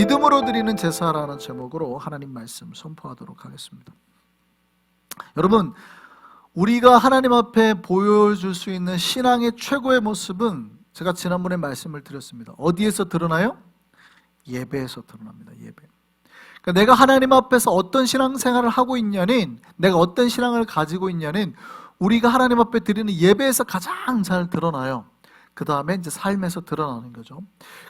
믿음으로 드리는 제사라는 제목으로 하나님 말씀 선포하도록 하겠습니다. 여러분, 우리가 하나님 앞에 보여줄 수 있는 신앙의 최고의 모습은 제가 지난번에 말씀을 드렸습니다. 어디에서 드러나요? 예배에서 드러납니다. 예배. 그러니까 내가 하나님 앞에서 어떤 신앙생활을 하고 있냐는, 내가 어떤 신앙을 가지고 있냐는 우리가 하나님 앞에 드리는 예배에서 가장 잘 드러나요. 그 다음에 이제 삶에서 드러나는 거죠.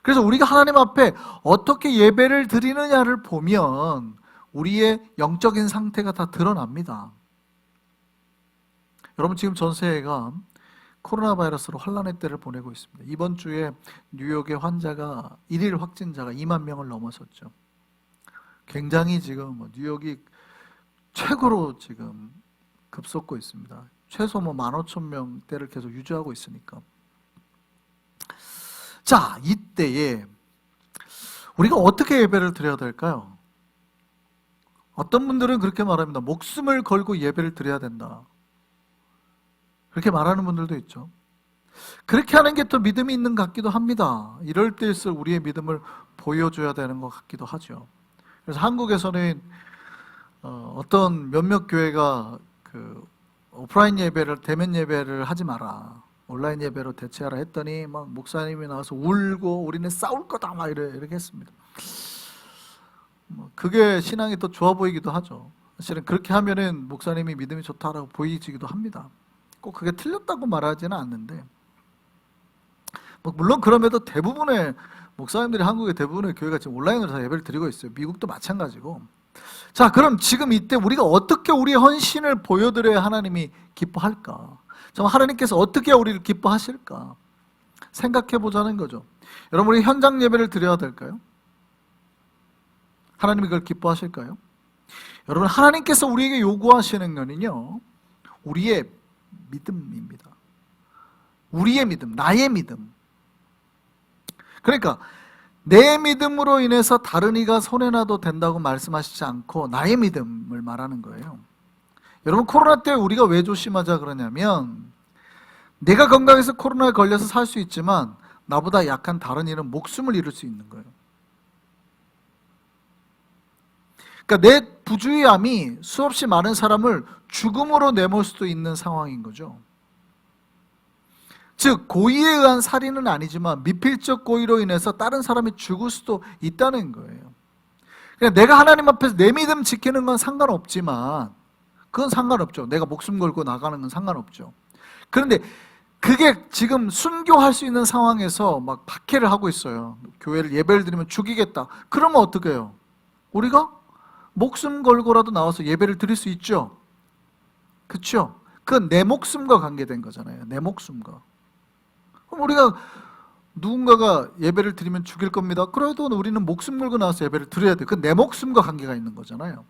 그래서 우리가 하나님 앞에 어떻게 예배를 드리느냐를 보면 우리의 영적인 상태가 다 드러납니다. 여러분, 지금 전 세계가 코로나 바이러스로 혼란의 때를 보내고 있습니다. 이번 주에 뉴욕의 환자가 1일 확진자가 2만 명을 넘어섰죠. 굉장히 지금 뉴욕이 최고로 지금 급속고 있습니다. 최소 15,000명대를 계속 유지하고 있으니까. 자, 이때에 우리가 어떻게 예배를 드려야 될까요? 어떤 분들은 그렇게 말합니다. 목숨을 걸고 예배를 드려야 된다. 그렇게 말하는 분들도 있죠. 그렇게 하는 게 또 믿음이 있는 것 같기도 합니다. 이럴 때일수록 우리의 믿음을 보여줘야 되는 것 같기도 하죠. 그래서 한국에서는 어떤 몇몇 교회가 그 오프라인 예배를, 대면 예배를 하지 마라, 온라인 예배로 대체하라 했더니 막 목사님이 나와서 울고 우리는 싸울 거다 막 이렇게 했습니다. 그게 신앙이 더 좋아 보이기도 하죠. 사실은 그렇게 하면은 목사님이 믿음이 좋다라고 보이지기도 합니다. 꼭 그게 틀렸다고 말하지는 않는데, 물론 그럼에도 대부분의 목사님들이, 한국의 대부분의 교회가 지금 온라인으로 다 예배를 드리고 있어요. 미국도 마찬가지고. 자, 그럼 지금 이때 우리가 어떻게 우리의 헌신을 보여드려야 하나님이 기뻐할까? 정말 하나님께서 어떻게 우리를 기뻐하실까? 생각해 보자는 거죠. 여러분, 우리 현장 예배를 드려야 될까요? 하나님이 그걸 기뻐하실까요? 여러분, 하나님께서 우리에게 요구하시는 거는요, 우리의 믿음입니다. 우리의 믿음, 나의 믿음. 그러니까 내 믿음으로 인해서 다른 이가 손해나도 된다고 말씀하시지 않고 나의 믿음을 말하는 거예요. 여러분, 코로나 때 우리가 왜 조심하자 그러냐면, 내가 건강해서 코로나에 걸려서 살 수 있지만 나보다 약한 다른 이는 목숨을 잃을 수 있는 거예요. 그러니까 내 부주의함이 수없이 많은 사람을 죽음으로 내몰 수도 있는 상황인 거죠. 즉, 고의에 의한 살인은 아니지만 미필적 고의로 인해서 다른 사람이 죽을 수도 있다는 거예요. 그러니까 내가 하나님 앞에서 내 믿음 지키는 건 상관없지만, 그건 상관없죠. 내가 목숨 걸고 나가는 건 상관없죠. 그런데 그게 지금 순교할 수 있는 상황에서 막 박해를 하고 있어요. 교회를 예배를 드리면 죽이겠다. 그러면 어떻게 해요? 우리가 목숨 걸고라도 나와서 예배를 드릴 수 있죠. 그렇죠? 그건 내 목숨과 관계된 거잖아요. 내 목숨과. 그럼 우리가 누군가가 예배를 드리면 죽일 겁니다. 그래도 우리는 목숨 걸고 나와서 예배를 드려야 돼요. 그건 내 목숨과 관계가 있는 거잖아요.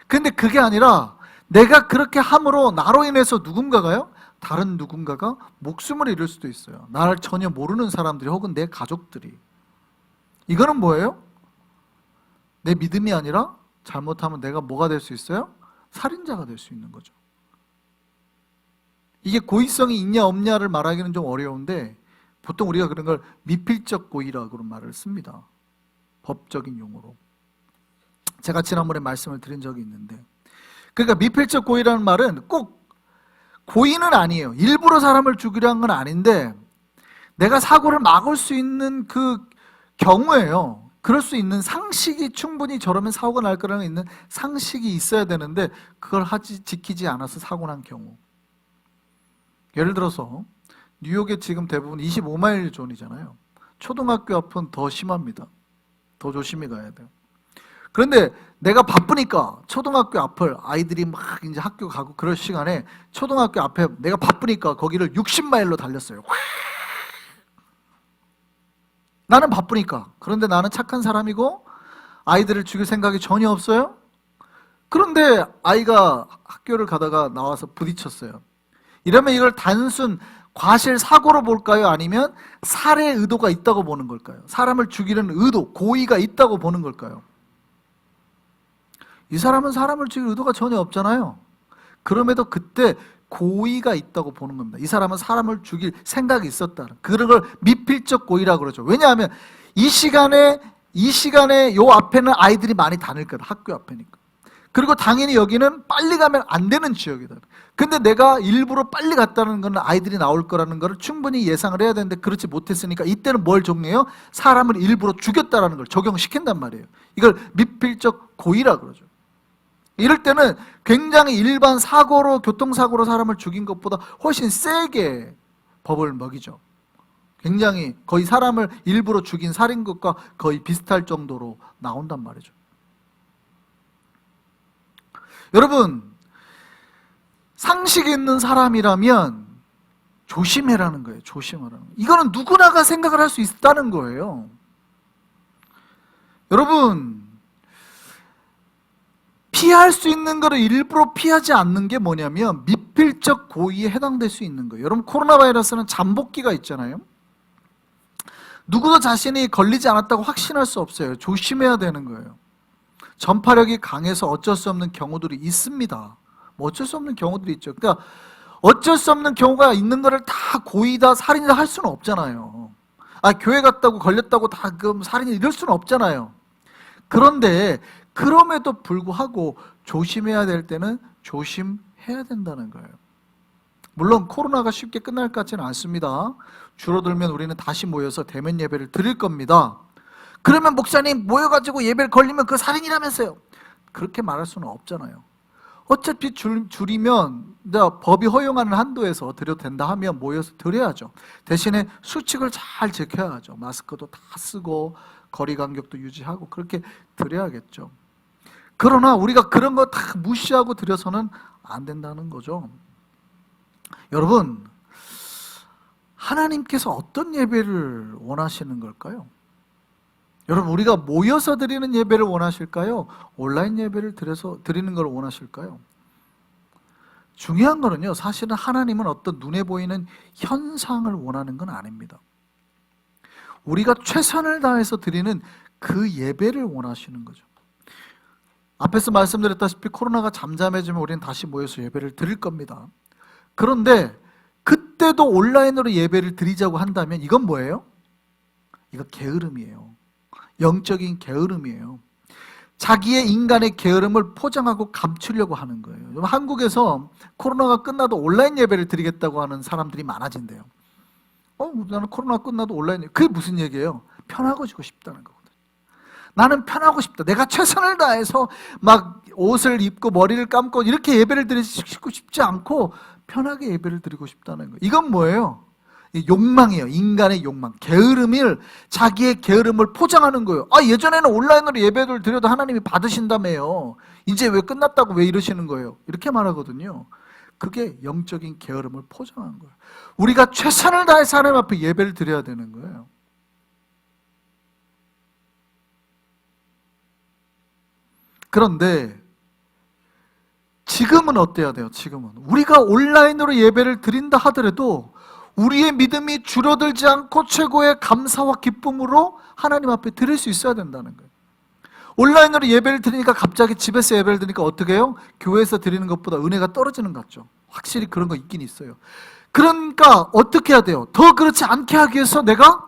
근데 그게 아니라 내가 그렇게 함으로 나로 인해서 누군가가요, 다른 누군가가 목숨을 잃을 수도 있어요. 나를 전혀 모르는 사람들이, 혹은 내 가족들이. 이거는 뭐예요? 내 믿음이 아니라 잘못하면 내가 뭐가 될 수 있어요? 살인자가 될 수 있는 거죠. 이게 고의성이 있냐 없냐를 말하기는 좀 어려운데, 보통 우리가 그런 걸 미필적 고의라고 말을 씁니다. 법적인 용어로. 제가 지난번에 말씀을 드린 적이 있는데, 그러니까 미필적 고의라는 말은 꼭 고의는 아니에요. 일부러 사람을 죽이려는 건 아닌데, 내가 사고를 막을 수 있는 그 경우예요. 그럴 수 있는 상식이, 충분히 저러면 사고가 날 거라는 있는 상식이 있어야 되는데 그걸 지키지 않아서 사고 난 경우. 예를 들어서 뉴욕에 지금 대부분 25마일 존이잖아요. 초등학교 앞은 더 심합니다. 더 조심히 가야 돼요. 그런데 내가 바쁘니까 초등학교 앞을, 아이들이 막 이제 학교 가고 그럴 시간에 초등학교 앞에 내가 바쁘니까 거기를 60마일로 달렸어요. 나는 바쁘니까. 그런데 나는 착한 사람이고 아이들을 죽일 생각이 전혀 없어요. 그런데 아이가 학교를 가다가 나와서 부딪혔어요. 이러면 이걸 단순 과실 사고로 볼까요? 아니면 살해 의도가 있다고 보는 걸까요? 사람을 죽이는 의도, 고의가 있다고 보는 걸까요? 이 사람은 사람을 죽일 의도가 전혀 없잖아요. 그럼에도 그때 고의가 있다고 보는 겁니다. 이 사람은 사람을 죽일 생각이 있었다. 그런 걸 미필적 고의라고 그러죠. 왜냐하면 이 시간에 이 시간에 요 앞에는 아이들이 많이 다닐 거다. 학교 앞에니까. 그리고 당연히 여기는 빨리 가면 안 되는 지역이다. 근데 내가 일부러 빨리 갔다는 건 아이들이 나올 거라는 걸 충분히 예상을 해야 되는데 그렇지 못했으니까 이때는 뭘 적용해요? 사람을 일부러 죽였다라는 걸 적용시킨단 말이에요. 이걸 미필적 고의라 그러죠. 이럴 때는 굉장히 일반 사고로, 교통사고로 사람을 죽인 것보다 훨씬 세게 법을 먹이죠. 굉장히 거의 사람을 일부러 죽인 살인것과 거의 비슷할 정도로 나온단 말이죠. 여러분, 상식 있는 사람이라면 조심해라는 거예요. 조심하라는 거예요. 이거는 누구나가 생각을 할 수 있다는 거예요. 여러분, 피할 수 있는 거를 일부러 피하지 않는 게 뭐냐면 미필적 고의에 해당될 수 있는 거예요. 여러분, 코로나 바이러스는 잠복기가 있잖아요. 누구도 자신이 걸리지 않았다고 확신할 수 없어요. 조심해야 되는 거예요. 전파력이 강해서 어쩔 수 없는 경우들이 있습니다. 뭐 어쩔 수 없는 경우들이 있죠. 그러니까 어쩔 수 없는 경우가 있는 거를 다 고의다, 살인이다 할 수는 없잖아요. 교회 갔다고 걸렸다고 다 그럼 살인이 이럴 수는 없잖아요. 그런데 그럼에도 불구하고 조심해야 될 때는 조심해야 된다는 거예요. 물론 코로나가 쉽게 끝날 것 같지는 않습니다. 줄어들면 우리는 다시 모여서 대면 예배를 드릴 겁니다. 그러면 목사님 모여가지고 예배를 걸리면 그 살인이라면서요. 그렇게 말할 수는 없잖아요. 어차피 줄이면 법이 허용하는 한도에서 드려도 된다 하면 모여서 드려야죠. 대신에 수칙을 잘 지켜야죠. 마스크도 다 쓰고 거리 간격도 유지하고 그렇게 드려야겠죠. 그러나 우리가 그런 거 다 무시하고 드려서는 안 된다는 거죠. 여러분, 하나님께서 어떤 예배를 원하시는 걸까요? 여러분, 우리가 모여서 드리는 예배를 원하실까요? 온라인 예배를 드리는 걸 원하실까요? 중요한 거는요, 사실은 하나님은 어떤 눈에 보이는 현상을 원하는 건 아닙니다. 우리가 최선을 다해서 드리는 그 예배를 원하시는 거죠. 앞에서 말씀드렸다시피 코로나가 잠잠해지면 우리는 다시 모여서 예배를 드릴 겁니다. 그런데 그때도 온라인으로 예배를 드리자고 한다면 이건 뭐예요? 이거 게으름이에요. 영적인 게으름이에요. 자기의 인간의 게으름을 포장하고 감추려고 하는 거예요. 한국에서 코로나가 끝나도 온라인 예배를 드리겠다고 하는 사람들이 많아진대요. 나는 코로나 끝나도 온라인 예배. 그게 무슨 얘기예요? 편하고지고 싶다는 거거든요. 나는 편하고 싶다. 내가 최선을 다해서 막 옷을 입고 머리를 감고 이렇게 예배를 드리고 싶지 않고 편하게 예배를 드리고 싶다는 거예요. 이건 뭐예요? 욕망이에요. 인간의 욕망. 게으름을, 자기의 게으름을 포장하는 거예요. 예전에는 온라인으로 예배를 드려도 하나님이 받으신다며요. 이제 왜 끝났다고 왜 이러시는 거예요? 이렇게 말하거든요. 그게 영적인 게으름을 포장한 거예요. 우리가 최선을 다해서 하나님 앞에 예배를 드려야 되는 거예요. 그런데 지금은 어때야 돼요? 지금은 우리가 온라인으로 예배를 드린다 하더라도 우리의 믿음이 줄어들지 않고 최고의 감사와 기쁨으로 하나님 앞에 드릴 수 있어야 된다는 거예요. 온라인으로 예배를 드리니까 갑자기 집에서 예배를 드리니까 어떻게 해요? 교회에서 드리는 것보다 은혜가 떨어지는 것 같죠. 확실히 그런 거 있긴 있어요. 그러니까 어떻게 해야 돼요? 더 그렇지 않게 하기 위해서 내가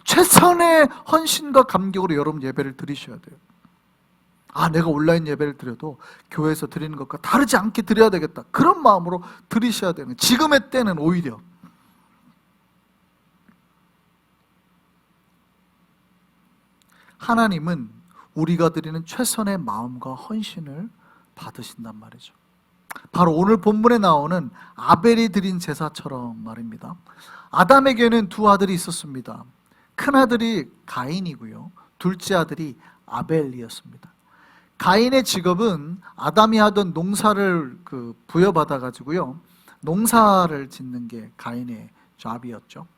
최선의 헌신과 감격으로 여러분 예배를 드리셔야 돼요. 내가 온라인 예배를 드려도 교회에서 드리는 것과 다르지 않게 드려야 되겠다. 그런 마음으로 드리셔야 되는 거예요. 지금의 때는 오히려 하나님은 우리가 드리는 최선의 마음과 헌신을 받으신단 말이죠. 바로 오늘 본문에 나오는 아벨이 드린 제사처럼 말입니다. 아담에게는 두 아들이 있었습니다. 큰 아들이 가인이고요. 둘째 아들이 아벨이었습니다. 가인의 직업은 아담이 하던 농사를 부여받아 가지고요. 농사를 짓는 게 가인의 잡이었죠.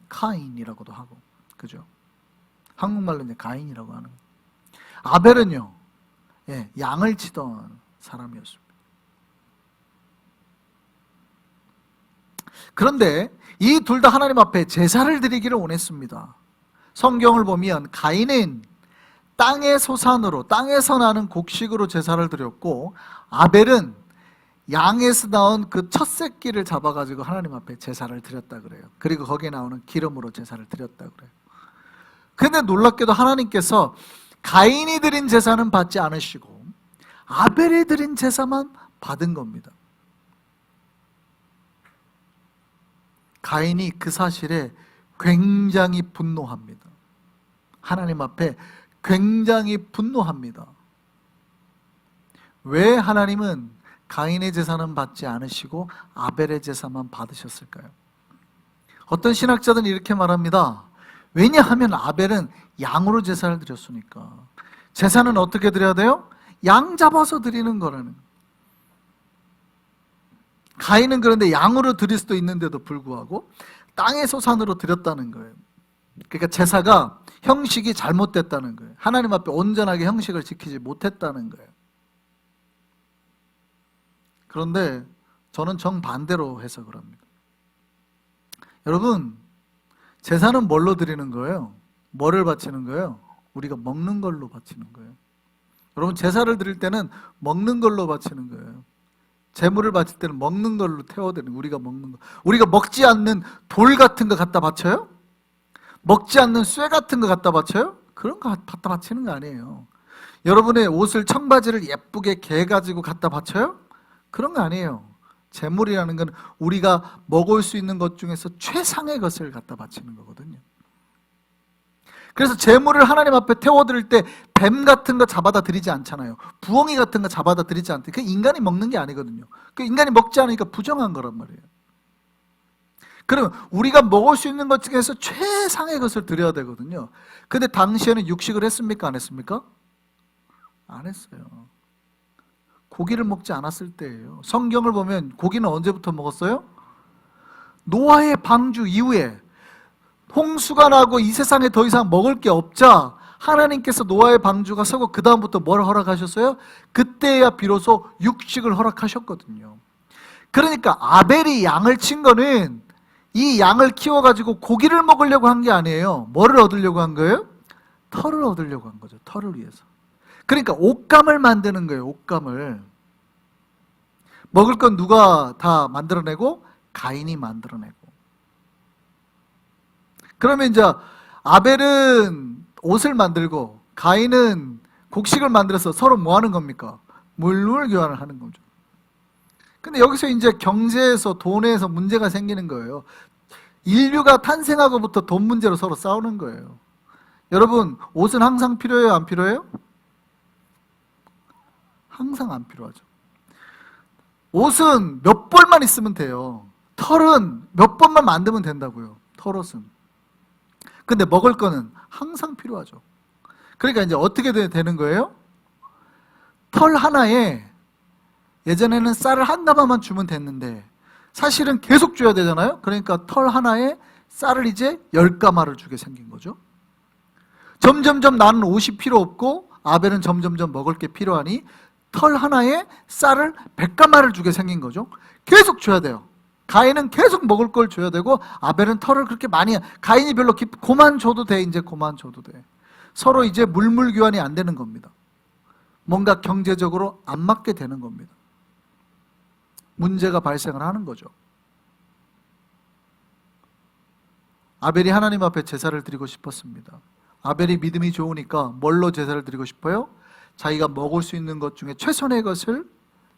카인이라고도 하고, 그죠? 한국말로 이제 가인이라고 하는. 아벨은요, 양을 치던 사람이었습니다. 그런데 이 둘 다 하나님 앞에 제사를 드리기를 원했습니다. 성경을 보면 가인은 땅의 소산으로, 땅에서 나는 곡식으로 제사를 드렸고, 아벨은 양에서 나온 그 첫 새끼를 잡아가지고 하나님 앞에 제사를 드렸다 그래요. 그리고 거기에 나오는 기름으로 제사를 드렸다 그래요. 근데 놀랍게도 하나님께서 가인이 드린 제사는 받지 않으시고 아벨이 드린 제사만 받은 겁니다. 가인이 그 사실에 굉장히 분노합니다. 하나님 앞에 굉장히 분노합니다. 왜 하나님은 가인의 제사는 받지 않으시고 아벨의 제사만 받으셨을까요? 어떤 신학자들은 이렇게 말합니다. 왜냐하면 아벨은 양으로 제사를 드렸으니까. 제사는 어떻게 드려야 돼요? 양 잡아서 드리는 거라는. 가인은 그런데 양으로 드릴 수도 있는데도 불구하고 땅의 소산으로 드렸다는 거예요. 그러니까 제사가 형식이 잘못됐다는 거예요. 하나님 앞에 온전하게 형식을 지키지 못했다는 거예요. 그런데 저는 정반대로 해석을 합니다. 여러분, 제사는 뭘로 드리는 거예요? 뭐를 바치는 거예요? 우리가 먹는 걸로 바치는 거예요. 여러분, 제사를 드릴 때는 먹는 걸로 바치는 거예요. 제물을 바칠 때는 먹는 걸로 태워드리는 거예요. 우리가 먹는 거. 우리가 먹지 않는 돌 같은 거 갖다 바쳐요? 먹지 않는 쇠 같은 거 갖다 바쳐요? 그런 거 갖다 바치는 거 아니에요. 여러분의 옷을, 청바지를 예쁘게 개 가지고 갖다 바쳐요? 그런 거 아니에요. 제물이라는 건 우리가 먹을 수 있는 것 중에서 최상의 것을 갖다 바치는 거거든요. 그래서 제물을 하나님 앞에 태워드릴 때 뱀 같은 거 잡아다 드리지 않잖아요. 부엉이 같은 거 잡아다 드리지 않대. 그 인간이 먹는 게 아니거든요. 그 인간이 먹지 않으니까 부정한 거란 말이에요. 그러면 우리가 먹을 수 있는 것 중에서 최상의 것을 드려야 되거든요. 근데 당시에는 육식을 했습니까? 안 했습니까? 안 했어요. 고기를 먹지 않았을 때예요. 성경을 보면 고기는 언제부터 먹었어요? 노아의 방주 이후에 홍수가 나고 이 세상에 더 이상 먹을 게 없자 하나님께서 노아의 방주가 서고 그 다음부터 뭘 허락하셨어요? 그때야 비로소 육식을 허락하셨거든요. 그러니까 아벨이 양을 친 거는 이 양을 키워가지고 고기를 먹으려고 한 게 아니에요. 뭐를 얻으려고 한 거예요? 털을 얻으려고 한 거죠. 털을 위해서. 그러니까 옷감을 만드는 거예요. 옷감을. 먹을 건 누가 다 만들어내고? 가인이 만들어내고. 그러면 이제 아벨은 옷을 만들고 가인은 곡식을 만들어서 서로 뭐 하는 겁니까? 물물 교환을 하는 거죠. 근데 여기서 이제 경제에서 돈에서 문제가 생기는 거예요. 인류가 탄생하고부터 돈 문제로 서로 싸우는 거예요. 여러분, 옷은 항상 필요해요? 안 필요해요? 항상 안 필요하죠. 옷은 몇 벌만 있으면 돼요. 털은 몇 번만 만들면 된다고요. 털옷은. 근데 먹을 거는 항상 필요하죠. 그러니까 이제 어떻게 되는 거예요? 털 하나에 예전에는 쌀을 한 가마만 주면 됐는데 사실은 계속 줘야 되잖아요. 그러니까 털 하나에 쌀을 이제 10가마를 주게 생긴 거죠. 점점점 나는 옷이 필요 없고 아벨은 점점점 먹을 게 필요하니 털 하나에 쌀을 100가마를 주게 생긴 거죠. 계속 줘야 돼요. 가인은 계속 먹을 걸 줘야 되고 아벨은 털을 그렇게 많이, 가인이 별로 고만 줘도 돼. 이제 고만 줘도 돼. 서로 이제 물물 교환이 안 되는 겁니다. 뭔가 경제적으로 안 맞게 되는 겁니다. 문제가 발생을 하는 거죠. 아벨이 하나님 앞에 제사를 드리고 싶었습니다. 아벨이 믿음이 좋으니까 뭘로 제사를 드리고 싶어요? 자기가 먹을 수 있는 것 중에 최선의 것을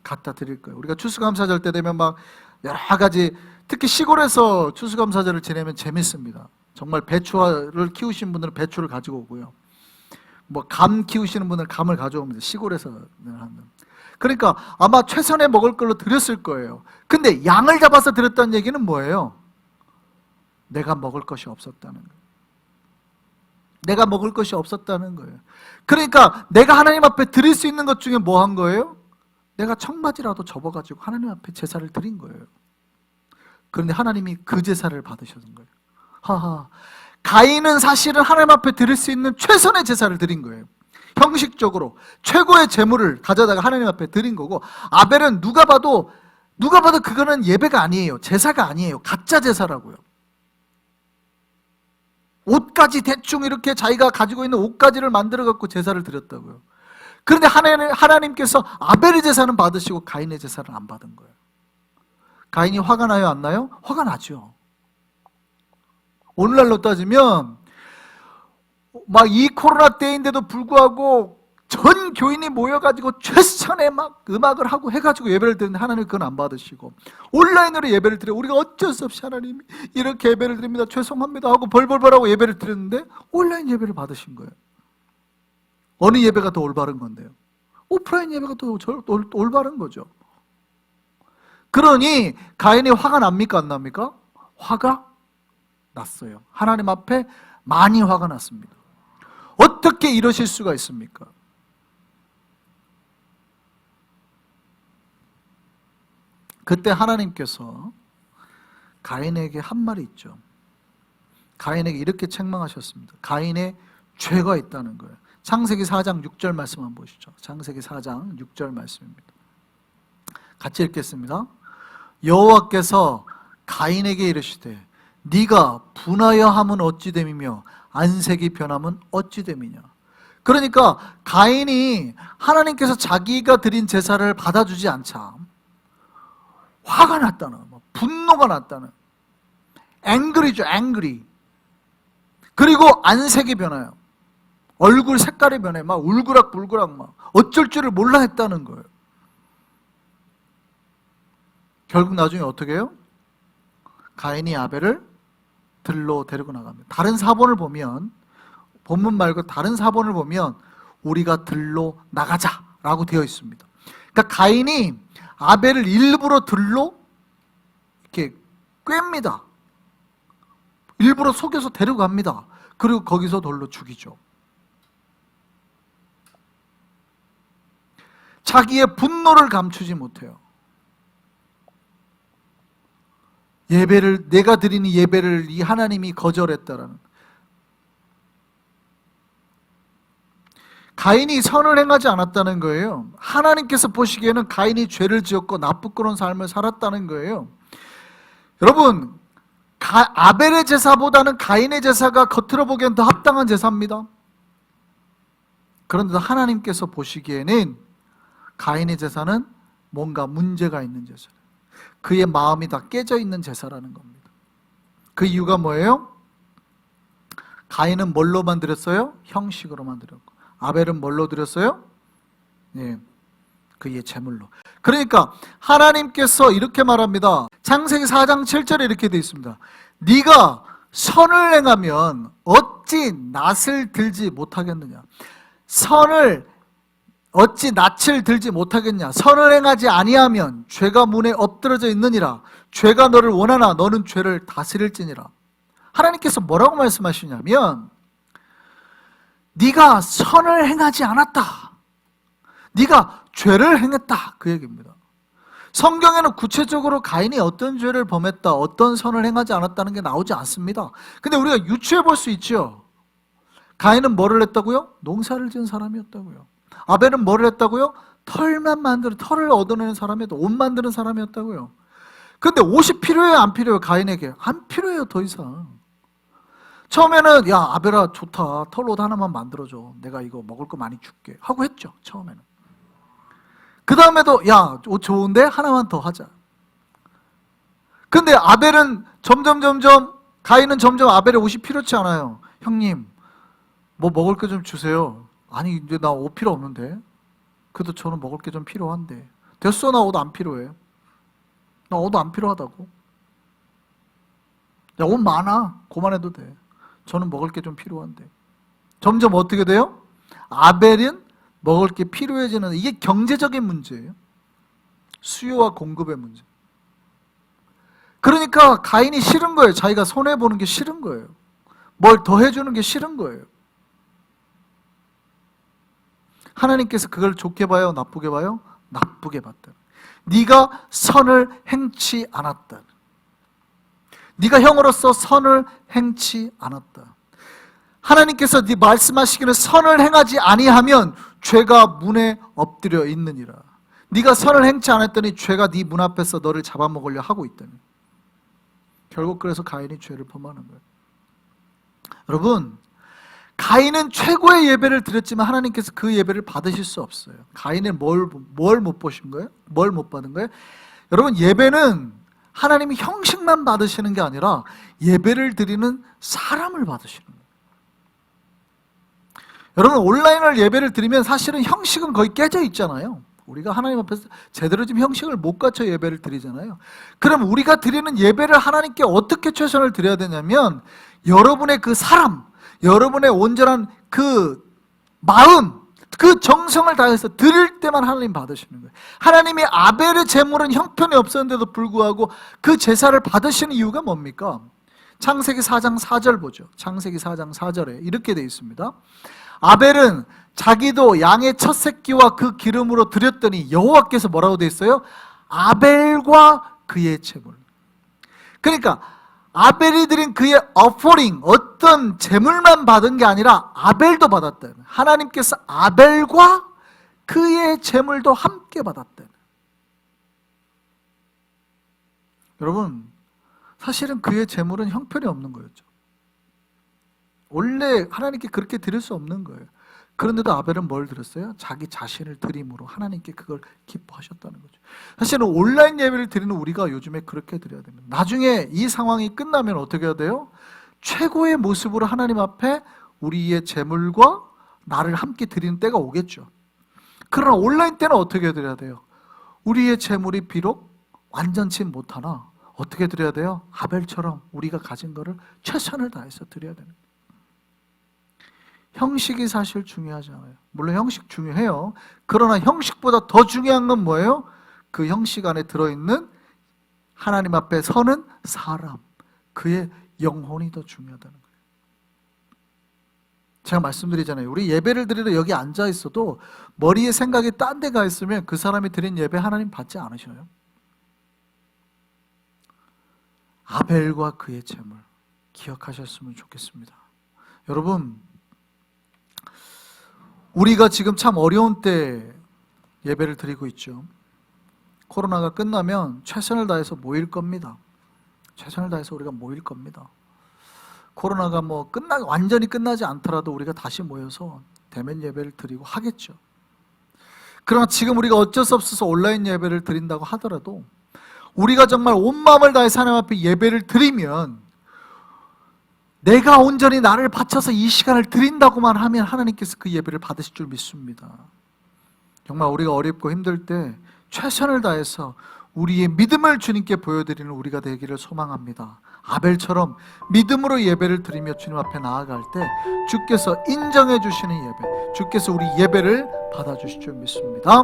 갖다 드릴 거예요. 우리가 추수감사절 때 되면 막 여러 가지, 특히 시골에서 추수감사절을 지내면 재밌습니다. 정말 배추를 키우신 분들은 배추를 가지고 오고요. 뭐 감 키우시는 분들은 감을 가져옵니다. 시골에서 하는. 그러니까 아마 최선의 먹을 걸로 드렸을 거예요. 근데 양을 잡아서 드렸다는 얘기는 뭐예요? 내가 먹을 것이 없었다는 거예요. 내가 먹을 것이 없었다는 거예요. 그러니까 내가 하나님 앞에 드릴 수 있는 것 중에 뭐 한 거예요? 내가 청바지라도 접어가지고 하나님 앞에 제사를 드린 거예요. 그런데 하나님이 그 제사를 받으셨던 거예요. 하하. 가인은 사실은 하나님 앞에 드릴 수 있는 최선의 제사를 드린 거예요. 형식적으로 최고의 제물을 가져다가 하나님 앞에 드린 거고, 아벨은 누가 봐도 그거는 예배가 아니에요. 제사가 아니에요. 가짜 제사라고요. 옷까지 대충 이렇게 자기가 가지고 있는 옷가지를 만들어 갖고 제사를 드렸다고요. 그런데 하나님께서 아벨의 제사는 받으시고 가인의 제사를 안 받은 거예요. 가인이 화가 나요, 안 나요? 화가 나죠. 오늘날로 따지면 막 이 코로나 때인데도 불구하고 전 교인이 모여가지고 최선의 막 음악을 하고 해가지고 예배를 드리는데 하나님 그건 안 받으시고, 온라인으로 예배를 드려 우리가 어쩔 수 없이 하나님 이렇게 예배를 드립니다, 죄송합니다 하고 벌벌벌하고 예배를 드렸는데 온라인 예배를 받으신 거예요. 어느 예배가 더 올바른 건데요? 오프라인 예배가 더 올바른 거죠. 그러니 가인이 화가 납니까 안 납니까? 화가 났어요. 하나님 앞에 많이 화가 났습니다. 어떻게 이러실 수가 있습니까? 그때 하나님께서 가인에게 한 말이 있죠. 가인에게 이렇게 책망하셨습니다. 가인의 죄가 있다는 거예요. 창세기 4장 6절 말씀 한번 보시죠. 창세기 4장 6절 말씀입니다. 같이 읽겠습니다. 여호와께서 가인에게 이르시되 네가 분하여 함은 어찌 됨이며 안색이 변함은 어찌 됨이냐. 그러니까 가인이 하나님께서 자기가 드린 제사를 받아주지 않자 화가 났다는, 분노가 났다는, 앵그리죠, 앵그리. 그리고 안색이 변해요. 얼굴 색깔이 변해. 막 울그락불그락 막 어쩔 줄을 몰라 했다는 거예요. 결국 나중에 어떻게 해요? 가인이 아벨을 들로 데리고 나갑니다. 다른 사본을 보면, 본문 말고 다른 사본을 보면 우리가 들로 나가자라고 되어 있습니다. 그러니까 가인이 아벨을 일부러 들로 이렇게 꿰입니다. 일부러 속여서 데려갑니다. 그리고 거기서 돌로 죽이죠. 자기의 분노를 감추지 못해요. 예배를, 내가 드리는 예배를 이 하나님이 거절했다라는. 가인이 선을 행하지 않았다는 거예요. 하나님께서 보시기에는 가인이 죄를 지었고 나쁘고런 삶을 살았다는 거예요. 여러분, 아벨의 제사보다는 가인의 제사가 겉으로 보기엔 더 합당한 제사입니다. 그런데 하나님께서 보시기에는 가인의 제사는 뭔가 문제가 있는 제사예요. 그의 마음이 다 깨져 있는 제사라는 겁니다. 그 이유가 뭐예요? 가인은 뭘로만 드렸어요? 형식으로만 드렸고, 아벨은 뭘로 드렸어요? 예, 그의 제물로. 그러니까 하나님께서 이렇게 말합니다. 창세기 4장 7절에 이렇게 되어 있습니다. 네가 선을 행하면 어찌 낯을 들지 못하겠느냐. 선을 어찌 낯을 들지 못하겠냐. 선을 행하지 아니하면 죄가 문에 엎드러져 있느니라. 죄가 너를 원하나 너는 죄를 다스릴지니라. 하나님께서 뭐라고 말씀하시냐면 네가 선을 행하지 않았다, 네가 죄를 행했다, 그 얘기입니다. 성경에는 구체적으로 가인이 어떤 죄를 범했다, 어떤 선을 행하지 않았다는 게 나오지 않습니다. 근데 우리가 유추해 볼 수 있죠. 가인은 뭐를 했다고요? 농사를 지은 사람이었다고요. 아벨은 뭐를 했다고요? 털을 얻어내는 사람이었다, 옷 만드는 사람이었다고요. 근데 옷이 필요해요, 안 필요해요? 가인에게 안 필요해요. 더 이상. 처음에는 야 아벨아 좋다, 털옷 하나만 만들어줘, 내가 이거 먹을 거 많이 줄게 하고 했죠. 처음에는. 그 다음에도 야 옷 좋은데 하나만 더 하자. 근데 아벨은 점점 가인은 점점 아벨의 옷이 필요치 않아요. 형님 뭐 먹을 거 좀 주세요. 아니 이제 나 옷 필요 없는데, 그래도 저는 먹을 게 좀 필요한데. 됐어, 나 옷 안 필요해. 나 옷 안 필요하다고. 야 옷 많아, 그만해도 돼. 저는 먹을 게 좀 필요한데. 점점 어떻게 돼요? 아벨은 먹을 게 필요해지는, 이게 경제적인 문제예요. 수요와 공급의 문제. 그러니까 가인이 싫은 거예요. 자기가 손해보는 게 싫은 거예요. 뭘 더 해주는 게 싫은 거예요. 하나님께서 그걸 좋게 봐요, 나쁘게 봐요? 나쁘게 봤다. 네가 선을 행치 않았다. 네가 형으로서 선을 행치 않았다. 하나님께서 네 말씀하시기는 선을 행하지 아니하면 죄가 문에 엎드려 있느니라. 네가 선을 행치 않았더니 죄가 네 문 앞에서 너를 잡아먹으려 하고 있다니. 결국 그래서 가인이 죄를 범하는 거예요. 여러분, 가인은 최고의 예배를 드렸지만 하나님께서 그 예배를 받으실 수 없어요. 가인은 뭘 못 보신 거예요? 뭘 못 받은 거예요? 여러분, 예배는 하나님이 형식만 받으시는 게 아니라 예배를 드리는 사람을 받으시는 거예요. 여러분, 온라인을 예배를 드리면 사실은 형식은 거의 깨져 있잖아요. 우리가 하나님 앞에서 제대로 지금 형식을 못 갖춰 예배를 드리잖아요. 그럼 우리가 드리는 예배를 하나님께 어떻게 최선을 드려야 되냐면, 여러분의 그 사람, 여러분의 온전한 그 마음, 그 정성을 다해서 드릴 때만 하나님 받으시는 거예요. 하나님이 아벨의 제물은 형편이 없었는데도 불구하고 그 제사를 받으시는 이유가 뭡니까? 창세기 4장 4절 보죠. 창세기 4장 4절에 이렇게 되어 있습니다. 아벨은 자기도 양의 첫 새끼와 그 기름으로 드렸더니 여호와께서 뭐라고 되어 있어요? 아벨과 그의 제물. 그러니까 아벨이 드린 그의 어퍼링, 어떤 제물만 받은 게 아니라 아벨도 받았다. 하나님께서 아벨과 그의 제물도 함께 받았다. 여러분, 사실은 그의 제물은 형편이 없는 거였죠. 원래 하나님께 그렇게 드릴 수 없는 거예요. 그런데도 아벨은 뭘 드렸어요? 자기 자신을 드림으로 하나님께 그걸 기뻐하셨다는 거죠. 사실은 온라인 예배를 드리는 우리가 요즘에 그렇게 드려야 됩니다. 나중에 이 상황이 끝나면 어떻게 해야 돼요? 최고의 모습으로 하나님 앞에 우리의 제물과 나를 함께 드리는 때가 오겠죠. 그러나 온라인 때는 어떻게 드려야 돼요? 우리의 제물이 비록 완전치 못하나 어떻게 드려야 돼요? 아벨처럼 우리가 가진 거를 최선을 다해서 드려야 되는 거예요. 형식이 사실 중요하지 않아요. 물론 형식 중요해요. 그러나 형식보다 더 중요한 건 뭐예요? 그 형식 안에 들어있는 하나님 앞에 서는 사람, 그의 영혼이 더 중요하다는 거예요. 제가 말씀드리잖아요. 우리 예배를 드리러 여기 앉아 있어도 머리에 생각이 딴 데 가 있으면 그 사람이 드린 예배 하나님 받지 않으셔요? 아벨과 그의 제물 기억하셨으면 좋겠습니다. 여러분, 우리가 지금 참 어려운 때 예배를 드리고 있죠. 코로나가 끝나면 최선을 다해서 모일 겁니다. 최선을 다해서 우리가 모일 겁니다. 코로나가 완전히 끝나지 않더라도 우리가 다시 모여서 대면 예배를 드리고 하겠죠. 그러나 지금 우리가 어쩔 수 없어서 온라인 예배를 드린다고 하더라도 우리가 정말 온 마음을 다해서 하나님 앞에 예배를 드리면, 내가 온전히 나를 바쳐서 이 시간을 드린다고만 하면 하나님께서 그 예배를 받으실 줄 믿습니다. 정말 우리가 어렵고 힘들 때 최선을 다해서 우리의 믿음을 주님께 보여드리는 우리가 되기를 소망합니다. 아벨처럼 믿음으로 예배를 드리며 주님 앞에 나아갈 때 주께서 인정해 주시는 예배, 주께서 우리 예배를 받아주실 줄 믿습니다.